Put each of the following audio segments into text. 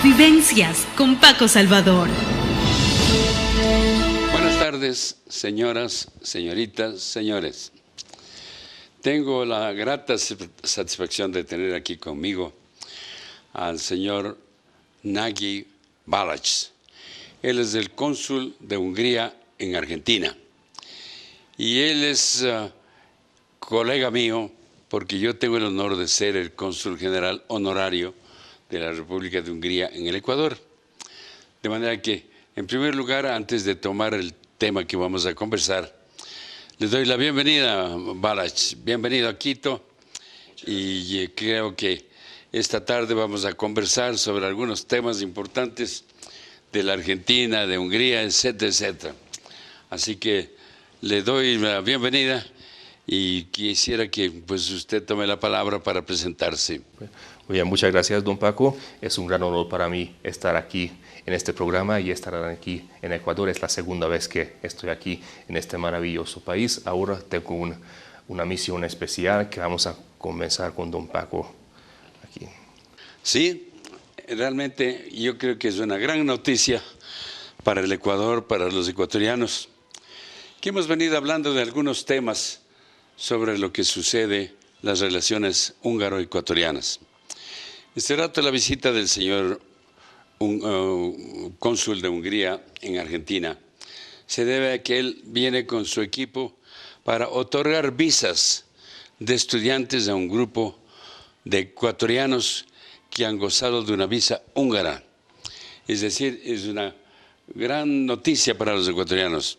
Vivencias con Paco Salvador. Buenas tardes, señoras, señoritas, señores. Tengo la grata satisfacción de tener aquí conmigo al señor Nagy Balázs. Él es el cónsul de Hungría en Argentina. Y él es colega mío porque yo tengo el honor de ser el cónsul general honorario de la República de Hungría en el Ecuador. De manera que, en primer lugar, antes de tomar el tema que vamos a conversar, les doy la bienvenida, Balázs. Bienvenido a Quito. Y creo que esta tarde vamos a conversar sobre algunos temas importantes de la Argentina, de Hungría, etcétera, etcétera. Así que le doy la bienvenida y quisiera que pues, usted tome la palabra para presentarse. Muy bien, muchas gracias, don Paco. Es un gran honor para mí estar aquí en este programa y estar aquí en Ecuador. Es la segunda vez que estoy aquí en este maravilloso país. Ahora tengo una misión especial que vamos a comenzar con don Paco aquí. Sí, realmente yo creo que es una gran noticia para el Ecuador, para los ecuatorianos, que hemos venido hablando de algunos temas sobre lo que sucede, las relaciones húngaro-ecuatorianas. Este rato la visita del señor cónsul de Hungría en Argentina se debe a que él viene con su equipo para otorgar visas de estudiantes a un grupo de ecuatorianos que han gozado de una visa húngara. Es decir, es una gran noticia para los ecuatorianos,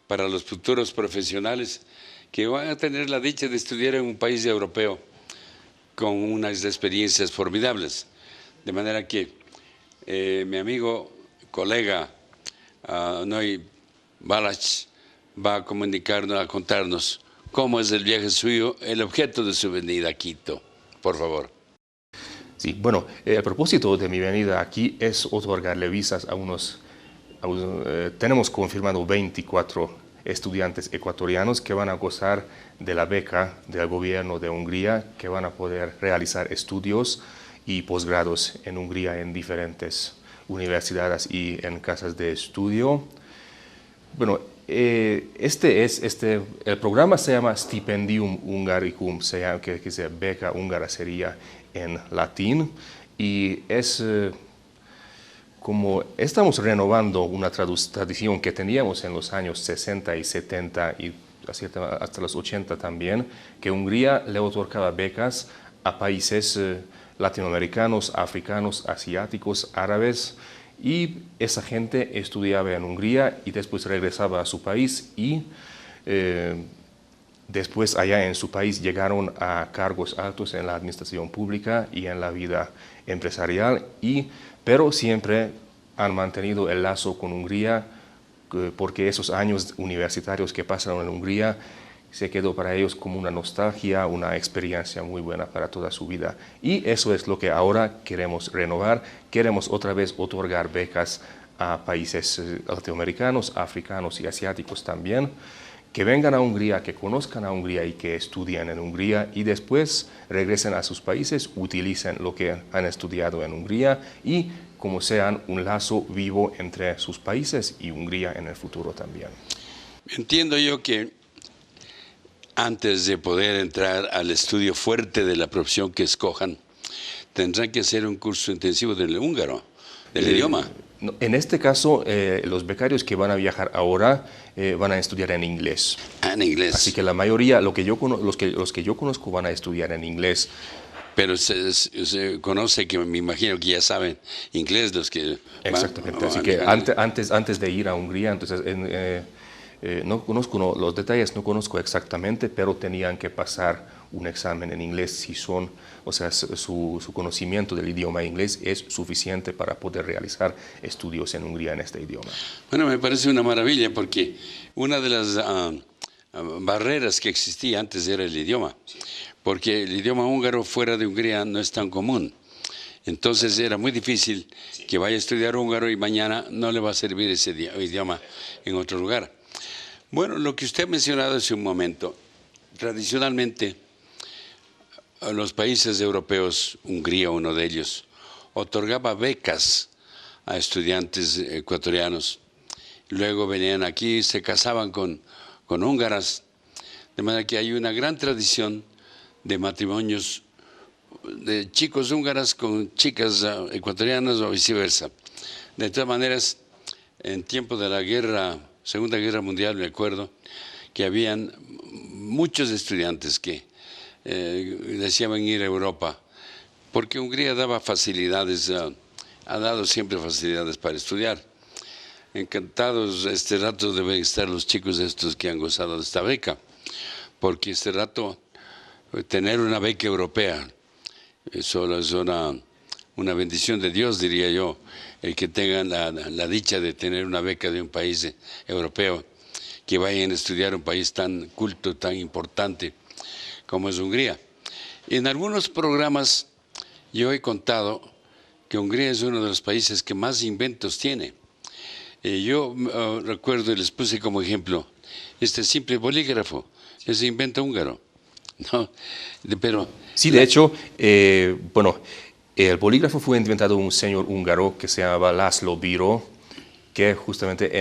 para los futuros profesionales que van a tener la dicha de estudiar en un país europeo con unas experiencias formidables. De manera que mi amigo, colega Nagy Balázs va a comunicarnos, a contarnos cómo es el viaje suyo, el objeto de su venida a Quito. Por favor. Sí, bueno, el propósito de mi venida aquí es otorgarle visas tenemos confirmado 24 estudiantes ecuatorianos que van a gozar de la beca del gobierno de Hungría, que van a poder realizar estudios y posgrados en Hungría en diferentes universidades y en casas de estudio. Bueno, el programa se llama Stipendium Hungaricum, que beca húngara sería en latín, y es como estamos renovando una tradición que teníamos en los años 60 y 70 y hasta los 80 también, que Hungría le otorgaba becas a países latinoamericanos, africanos, asiáticos, árabes, y esa gente estudiaba en Hungría y después regresaba a su país y después allá en su país llegaron a cargos altos en la administración pública y en la vida empresarial, pero siempre han mantenido el lazo con Hungría porque esos años universitarios que pasaron en Hungría se quedó para ellos como una nostalgia, una experiencia muy buena para toda su vida. Y eso es lo que ahora queremos renovar. Queremos otra vez otorgar becas a países latinoamericanos, africanos y asiáticos también, que vengan a Hungría, que conozcan a Hungría y que estudien en Hungría y después regresen a sus países, utilicen lo que han estudiado en Hungría y como sean un lazo vivo entre sus países y Hungría en el futuro también. Entiendo yo que antes de poder entrar al estudio fuerte de la profesión que escojan, tendrán que hacer un curso intensivo del húngaro, del idioma. No, en este caso, los becarios que van a viajar ahora van a estudiar en inglés. En inglés. Así que la mayoría, los que yo conozco van a estudiar en inglés. Pero se conoce que me imagino que ya saben inglés los que exactamente, así que antes de ir a Hungría, entonces no conozco los detalles, no conozco exactamente, pero tenían que pasar un examen en inglés si son, o sea, su conocimiento del idioma inglés es suficiente para poder realizar estudios en Hungría en este idioma. Bueno, me parece una maravilla porque una de las barreras que existía antes era el idioma. Porque el idioma húngaro fuera de Hungría no es tan común. Entonces era muy difícil que vaya a estudiar húngaro y mañana no le va a servir ese idioma en otro lugar. Bueno, lo que usted ha mencionado hace un momento, tradicionalmente los países europeos, Hungría uno de ellos, otorgaba becas a estudiantes ecuatorianos. Luego venían aquí, se casaban con húngaras, de manera que hay una gran tradición de matrimonios de chicos húngaras con chicas ecuatorianas o viceversa. De todas maneras, en tiempo de la Segunda Guerra Mundial, me acuerdo que habían muchos estudiantes que deseaban ir a Europa, porque Hungría daba facilidades, ha dado siempre facilidades para estudiar. Encantados este rato deben estar los chicos estos que han gozado de esta beca, porque este rato tener una beca europea, eso es una bendición de Dios, diría yo, el que tengan la dicha de tener una beca de un país europeo, que vayan a estudiar un país tan culto, tan importante como es Hungría. En algunos programas yo he contado que Hungría es uno de los países que más inventos tiene. Yo recuerdo y les puse como ejemplo este simple bolígrafo, ese invento húngaro. ¿No? Pero sí, de hecho, bueno, el bolígrafo fue inventado por un señor húngaro que se llamaba László Bíró, que justamente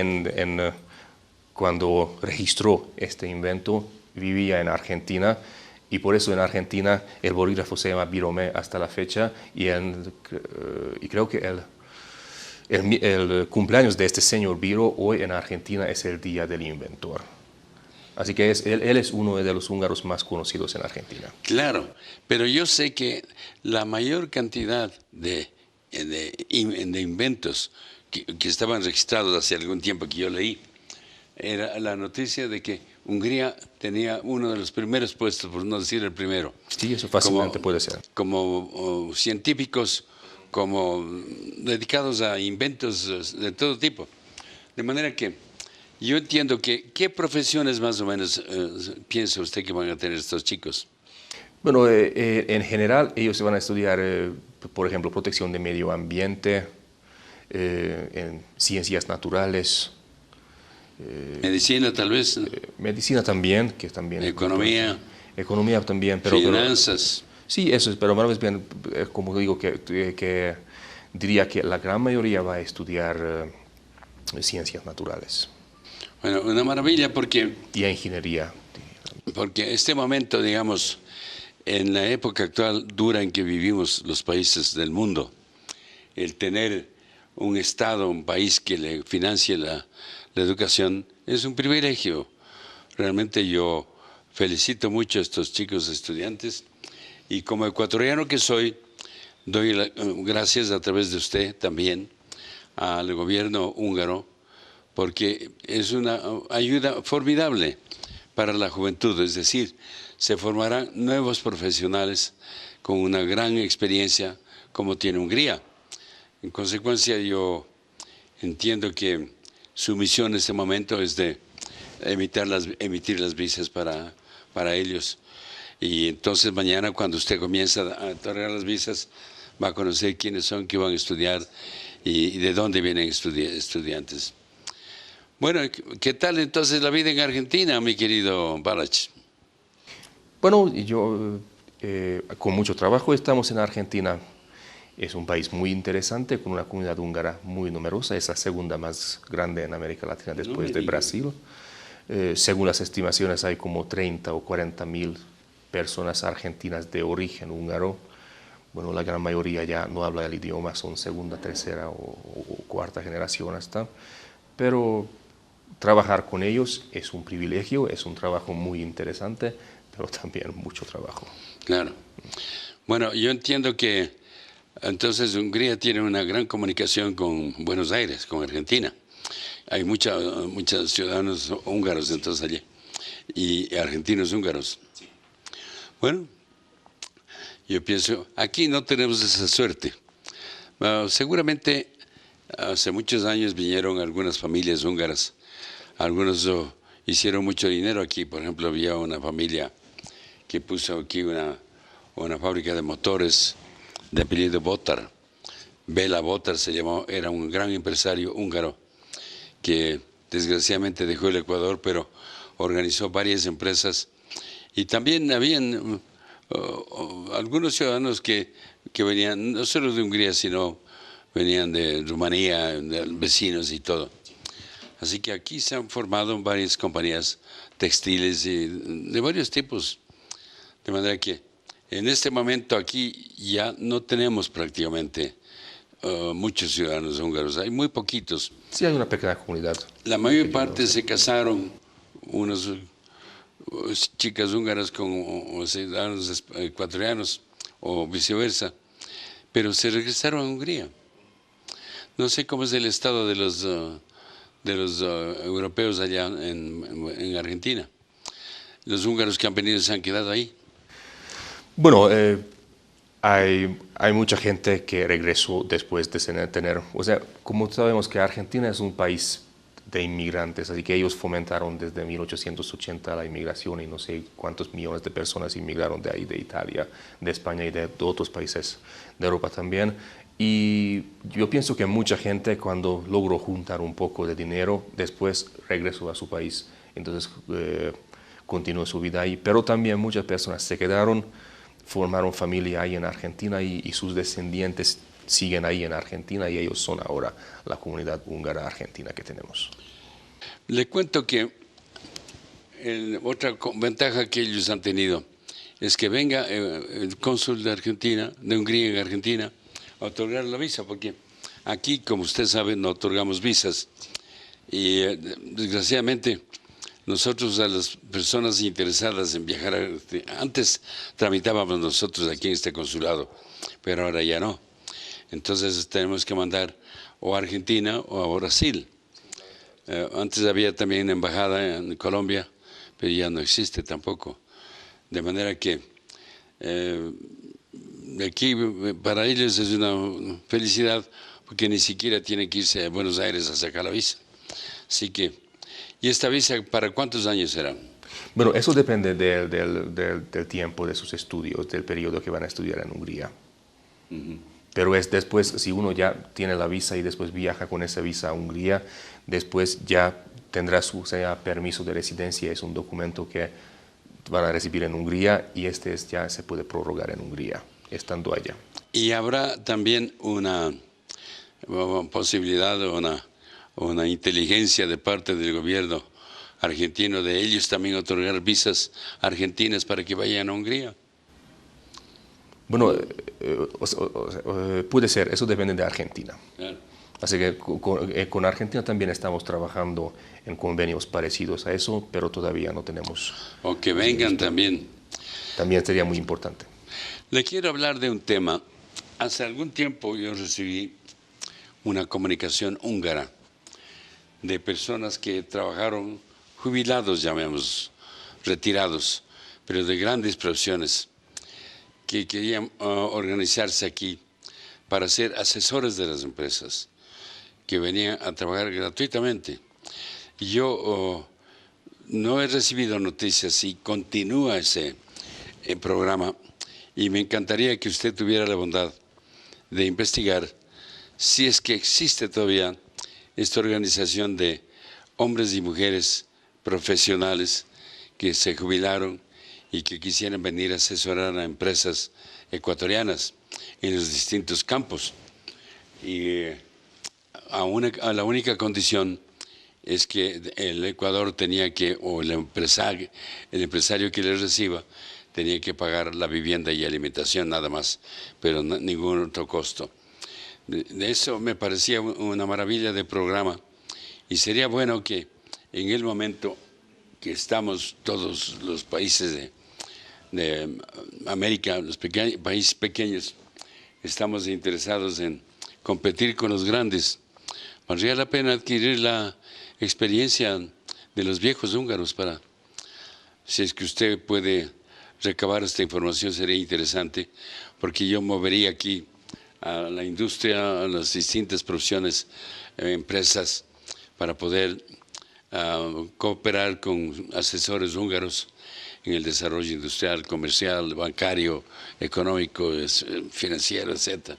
cuando registró este invento vivía en Argentina, y por eso en Argentina el bolígrafo se llama Biromé hasta la fecha, y creo que el cumpleaños de este señor Bíró hoy en Argentina es el Día del Inventor. Así que él es uno de los húngaros más conocidos en Argentina. Claro, pero yo sé que la mayor cantidad de inventos que estaban registrados hace algún tiempo que yo leí, era la noticia de que Hungría tenía uno de los primeros puestos, por no decir el primero. Sí, eso fácilmente puede ser. Como científicos, como dedicados a inventos de todo tipo. De manera que yo entiendo que, ¿qué profesiones más o menos piensa usted que van a tener estos chicos? Bueno, en general ellos van a estudiar, por ejemplo, protección de medio ambiente, en ciencias naturales. Medicina tal vez. Medicina también, que también. Economía. Economía también, pero. Finanzas. Sí, eso es, pero más bien, como digo, que diría que la gran mayoría va a estudiar ciencias naturales. Bueno, una maravilla porque... Y ingeniería. Porque este momento, digamos, en la época actual dura en que vivimos los países del mundo, el tener un Estado, un país que le financie la educación es un privilegio. Realmente yo felicito mucho a estos chicos estudiantes y como ecuatoriano que soy, doy gracias a través de usted también al gobierno húngaro, porque es una ayuda formidable para la juventud, es decir, se formarán nuevos profesionales con una gran experiencia como tiene Hungría. En consecuencia, yo entiendo que su misión en este momento es de emitir las visas para ellos. Y entonces mañana cuando usted comienza a otorgar las visas, va a conocer quiénes son que van a estudiar y de dónde vienen estudiantes. Bueno, ¿qué tal entonces la vida en Argentina, mi querido Balach? Bueno, yo con mucho trabajo estamos en Argentina. Es un país muy interesante, con una comunidad húngara muy numerosa, es la segunda más grande en América Latina después de Brasil. Según las estimaciones hay como 30 o 40 mil personas argentinas de origen húngaro. Bueno, la gran mayoría ya no habla el idioma, son segunda, tercera o cuarta generación hasta. Pero trabajar con ellos es un privilegio, es un trabajo muy interesante, pero también mucho trabajo. Claro. Bueno, yo entiendo que entonces Hungría tiene una gran comunicación con Buenos Aires, con Argentina. Hay muchos ciudadanos húngaros entonces allí y argentinos húngaros. Bueno, yo pienso, aquí no tenemos esa suerte. Seguramente hace muchos años vinieron algunas familias húngaras. Algunos hicieron mucho dinero aquí. Por ejemplo, había una familia que puso aquí una fábrica de motores de apellido Botar. Bela Botar se llamó, era un gran empresario húngaro que desgraciadamente dejó el Ecuador, pero organizó varias empresas. Y también habían algunos ciudadanos que venían no solo de Hungría, sino venían de Rumanía, de vecinos y todo. Así que aquí se han formado varias compañías textiles de varios tipos, de manera que en este momento aquí ya no tenemos prácticamente muchos ciudadanos húngaros, hay muy poquitos. Sí, hay una pequeña comunidad. La mayor parte se casaron, unas chicas húngaras con ciudadanos ecuatorianos o viceversa, pero se regresaron a Hungría. No sé cómo es el estado de los europeos allá en Argentina. Los húngaros que han venido se han quedado ahí. Bueno, hay mucha gente que regresó después de tener, o sea, como sabemos que Argentina es un país de inmigrantes, así que ellos fomentaron desde 1880 la inmigración y no sé cuántos millones de personas inmigraron de ahí, de Italia, de España y de otros países de Europa también. Y yo pienso que mucha gente cuando logró juntar un poco de dinero, después regresó a su país, entonces continuó su vida ahí. Pero también muchas personas se quedaron, formaron familia ahí en Argentina y sus descendientes siguen ahí en Argentina y ellos son ahora la comunidad húngara argentina que tenemos. Le cuento que otra ventaja que ellos han tenido es que venga el cónsul de Argentina, de Hungría en Argentina, a otorgar la visa, porque aquí, como usted sabe, no otorgamos visas y desgraciadamente nosotros a las personas interesadas en viajar, antes tramitábamos nosotros aquí en este consulado, pero ahora ya no. Entonces tenemos que mandar o a Argentina o a Brasil. Antes había también una embajada en Colombia, pero ya no existe tampoco. De manera que aquí para ellos es una felicidad porque ni siquiera tienen que irse a Buenos Aires a sacar la visa. Así que, ¿y esta visa para cuántos años será? Bueno, eso depende del tiempo de sus estudios, del periodo que van a estudiar en Hungría. Pero es después, si uno ya tiene la visa y después viaja con esa visa a Hungría, después ya tendrá su permiso de residencia, es un documento que van a recibir en Hungría y ya se puede prorrogar en Hungría, estando allá. Y habrá también una posibilidad o una inteligencia de parte del gobierno argentino de ellos también otorgar visas argentinas para que vayan a Hungría. Bueno, puede ser, eso depende de Argentina. Claro. Así que con Argentina también estamos trabajando en convenios parecidos a eso, pero todavía no tenemos. O que vengan también. También sería muy importante. Le quiero hablar de un tema. Hace algún tiempo yo recibí una comunicación húngara de personas que trabajaron jubilados, llamemos, retirados, pero de grandes profesiones, que querían organizarse aquí para ser asesores de las empresas, que venían a trabajar gratuitamente. Y yo no he recibido noticias si continúa ese programa y me encantaría que usted tuviera la bondad de investigar si es que existe todavía esta organización de hombres y mujeres profesionales que se jubilaron y que quisieran venir a asesorar a empresas ecuatorianas en los distintos campos. Y a la única condición es que el Ecuador tenía que, o el empresario que les reciba, tenía que pagar la vivienda y alimentación nada más, pero ningún otro costo. De eso me parecía una maravilla de programa y sería bueno que en el momento que estamos todos los países de América, los países pequeños, estamos interesados en competir con los grandes. Valdría la pena adquirir la experiencia de los viejos húngaros para, si es que usted puede recabar esta información, sería interesante, porque yo movería aquí a la industria, a las distintas profesiones, empresas, para poder cooperar con asesores húngaros en el desarrollo industrial, comercial, bancario, económico, financiero, etc.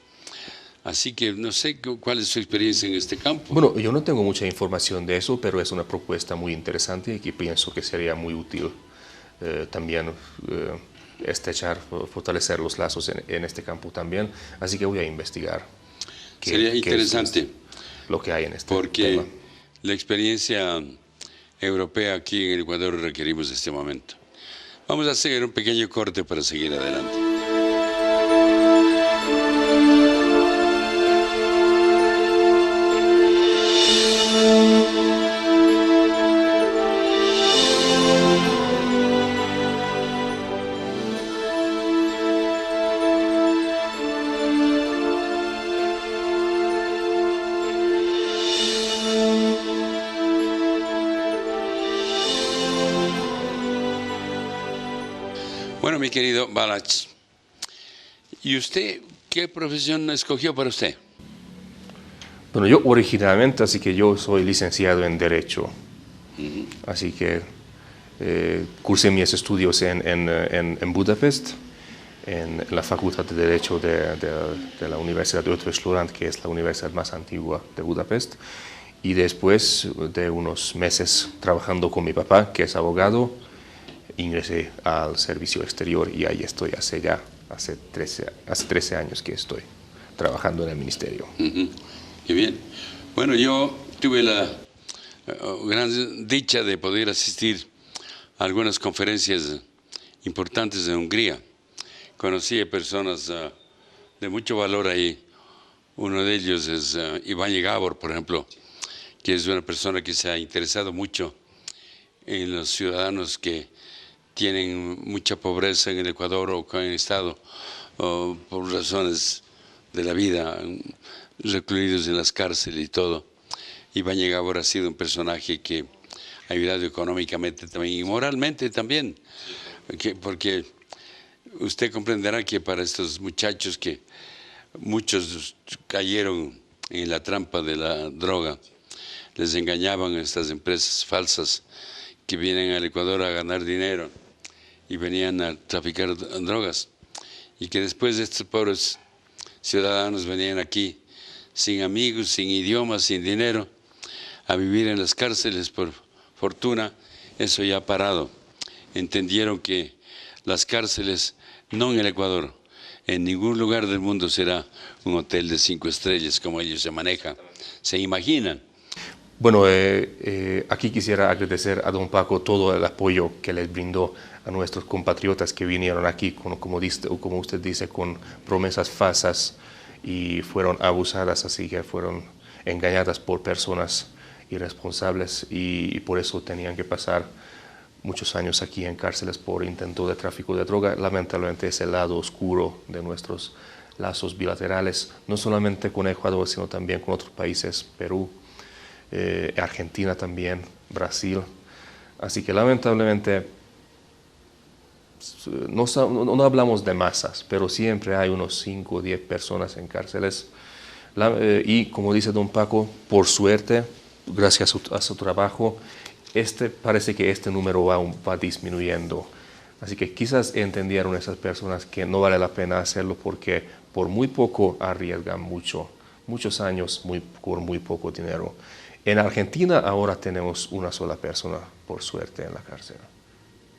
Así que no sé cuál es su experiencia en este campo. Bueno, yo no tengo mucha información de eso, pero es una propuesta muy interesante y que pienso que sería muy útil también estrechar, fortalecer los lazos en este campo también. Así que voy a investigar. Sería interesante Lo que hay en este porque tema. la experiencia europea aquí en el Ecuador requerimos este momento. Vamos a hacer un pequeño corte para seguir adelante. Bueno, mi querido Balázs, ¿y usted qué profesión escogió para usted? Bueno, yo originalmente, así que yo soy licenciado en Derecho. Así que cursé mis estudios en Budapest, en la Facultad de Derecho de la Universidad de Eötvös Loránd, que es la universidad más antigua de Budapest. Y después de unos meses trabajando con mi papá, que es abogado, ingresé al servicio exterior y ahí estoy hace 13 años que estoy trabajando en el ministerio. Qué bien. Bueno, yo tuve la gran dicha de poder asistir a algunas conferencias importantes en Hungría. Conocí a personas de mucho valor ahí. Uno de ellos es Iván Gábor, por ejemplo, que es una persona que se ha interesado mucho en los ciudadanos que tienen mucha pobreza en el Ecuador o que han estado por razones de la vida recluidos en las cárceles y todo. Iván Gábor ha sido un personaje que ha ayudado económicamente también y moralmente también, porque usted comprenderá que para estos muchachos que muchos cayeron en la trampa de la droga, les engañaban a estas empresas falsas que vienen al Ecuador a ganar dinero y venían a traficar drogas, y que después estos pobres ciudadanos venían aquí sin amigos, sin idiomas, sin dinero, a vivir en las cárceles por fortuna. Eso ya ha parado. Entendieron que las cárceles, no en el Ecuador, en ningún lugar del mundo será un hotel de 5 estrellas como ellos se manejan, se imaginan. Bueno, aquí quisiera agradecer a don Paco todo el apoyo que les brindó a nuestros compatriotas que vinieron aquí, como usted dice, con promesas falsas y fueron abusadas, así que fueron engañadas por personas irresponsables y por eso tenían que pasar muchos años aquí en cárceles por intento de tráfico de droga. Lamentablemente es el lado oscuro de nuestros lazos bilaterales, no solamente con Ecuador, sino también con otros países, Perú, Argentina también, Brasil. Así que lamentablemente no hablamos de masas, pero siempre hay unos 5 o 10 personas en cárceles. Y como dice don Paco, por suerte, gracias a su trabajo, parece que este número va disminuyendo. Así que quizás entendieron esas personas que no vale la pena hacerlo porque por muy poco arriesgan muchos años por muy poco dinero. En Argentina ahora tenemos una sola persona, por suerte, en la cárcel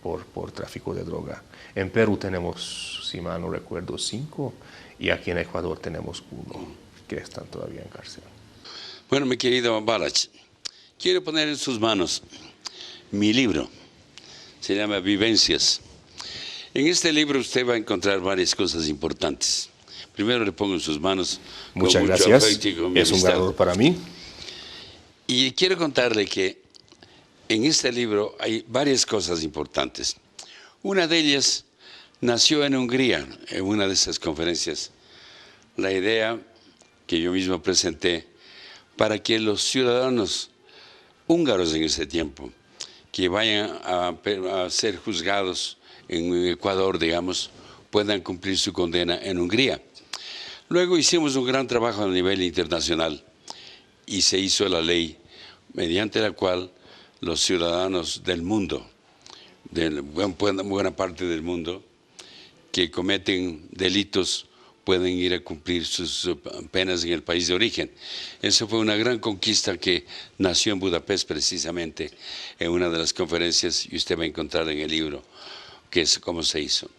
por tráfico de droga. En Perú tenemos, si mal no recuerdo, 5 y aquí en Ecuador tenemos 1 que están todavía en cárcel. Bueno, mi querido Balázs, quiero poner en sus manos mi libro. Se llama Vivencias. En este libro usted va a encontrar varias cosas importantes. Primero le pongo en sus manos. Muchas gracias. Es un honor para mí. Y quiero contarle que en este libro hay varias cosas importantes. Una de ellas nació en Hungría, en una de esas conferencias. La idea que yo mismo presenté para que los ciudadanos húngaros en ese tiempo, que vayan a ser juzgados en Ecuador, digamos, puedan cumplir su condena en Hungría. Luego hicimos un gran trabajo a nivel internacional y se hizo la ley mediante la cual los ciudadanos del mundo, de buena parte del mundo, que cometen delitos pueden ir a cumplir sus penas en el país de origen. Eso fue una gran conquista que nació en Budapest precisamente en una de las conferencias y usted va a encontrar en el libro que es cómo se hizo.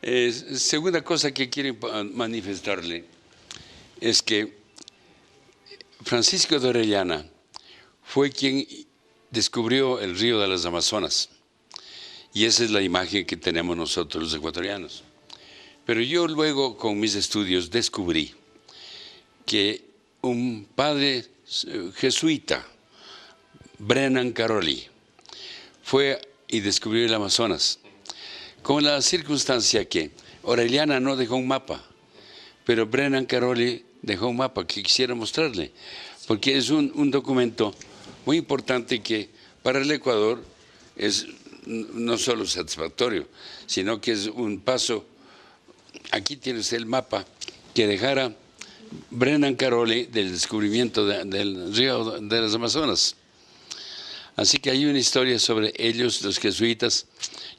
Segunda cosa que quiero manifestarle es que Francisco de Orellana fue quien descubrió el río de las Amazonas. Y esa es la imagen que tenemos nosotros los ecuatorianos. Pero yo luego con mis estudios descubrí que un padre jesuita, Brennan Caroli, fue y descubrió el Amazonas, con la circunstancia que Orellana no dejó un mapa, pero Brennan Caroli dejó un mapa que quisiera mostrarle, porque es un documento muy importante que para el Ecuador es no solo satisfactorio, sino que es un paso. Aquí tiene usted el mapa que dejara Brennan Caroli del descubrimiento del río de las Amazonas. Así que hay una historia sobre ellos, los jesuitas,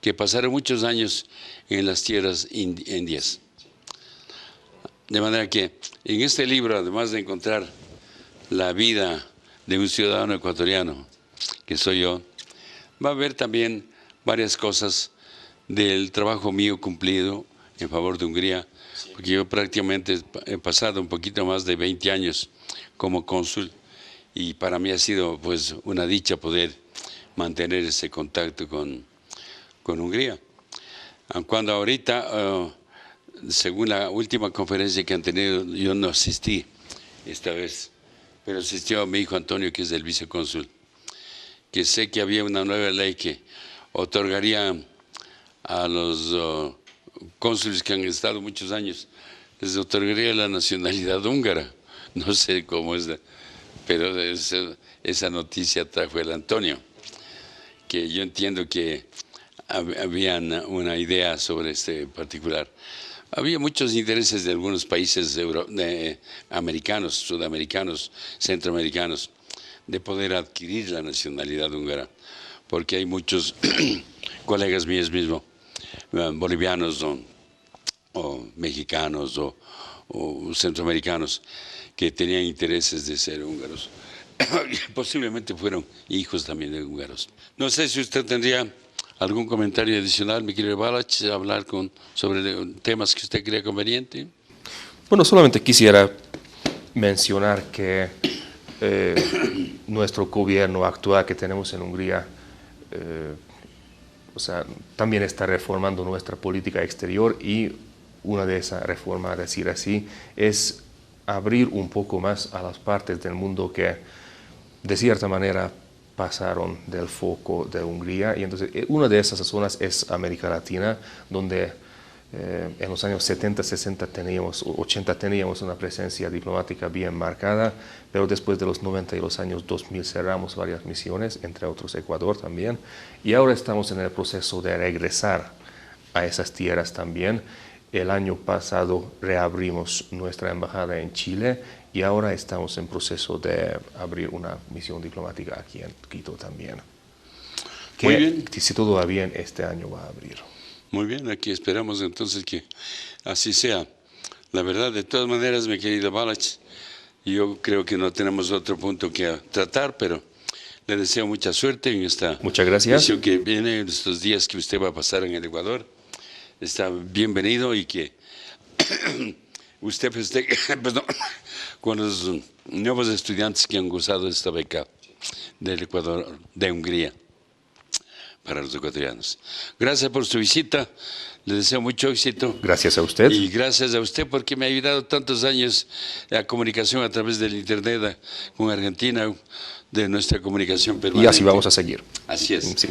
que pasaron muchos años en las tierras indias. De manera que en este libro, además de encontrar la vida de un ciudadano ecuatoriano, que soy yo, va a haber también varias cosas del trabajo mío cumplido en favor de Hungría, porque yo prácticamente he pasado un poquito más de 20 años como cónsul y para mí ha sido pues una dicha poder mantener ese contacto con Hungría. Cuando ahorita, según la última conferencia que han tenido, yo no asistí esta vez, pero asistió mi hijo Antonio, que es el vicecónsul, que sé que había una nueva ley que otorgaría a los cónsules que han estado muchos años, les otorgaría la nacionalidad húngara. No sé cómo es, pero esa noticia trajo el Antonio, que yo entiendo que había una idea sobre este particular. Había muchos intereses de algunos países americanos, sudamericanos, centroamericanos, de poder adquirir la nacionalidad húngara, porque hay muchos colegas míos mismos, bolivianos o mexicanos o centroamericanos, que tenían intereses de ser húngaros. Posiblemente fueron hijos también de húngaros. No sé si usted tendría algún comentario adicional, mi querido Balázs, hablar sobre temas que usted crea conveniente. Bueno, solamente quisiera mencionar que nuestro gobierno actual que tenemos en Hungría, también está reformando nuestra política exterior, y una de esas reformas, a decir así, es abrir un poco más a las partes del mundo que de cierta manera pasaron del foco de Hungría. Y entonces una de esas zonas es América Latina, donde en los años 70, 60, 80 teníamos una presencia diplomática bien marcada, pero después de los 90 y los años 2000 cerramos varias misiones, entre otros Ecuador también, y ahora estamos en el proceso de regresar a esas tierras también. El año pasado reabrimos nuestra embajada en Chile y ahora estamos en proceso de abrir una misión diplomática aquí en Quito también. Muy bien. Si todo va bien, este año va a abrir. Muy bien, aquí esperamos entonces que así sea. La verdad, de todas maneras, mi querido Balázs, yo creo que no tenemos otro punto que tratar, pero le deseo mucha suerte en esta misión que viene, en estos días que usted va a pasar en el Ecuador. Está bienvenido y que usted festeje con los nuevos estudiantes que han gozado de esta beca del Ecuador, de Hungría, para los ecuatorianos. Gracias por su visita, le deseo mucho éxito. Gracias a usted. Y gracias a usted porque me ha ayudado tantos años la comunicación a través del Internet con Argentina, de nuestra comunicación permanente. Y así vamos a seguir. Así es. Sí.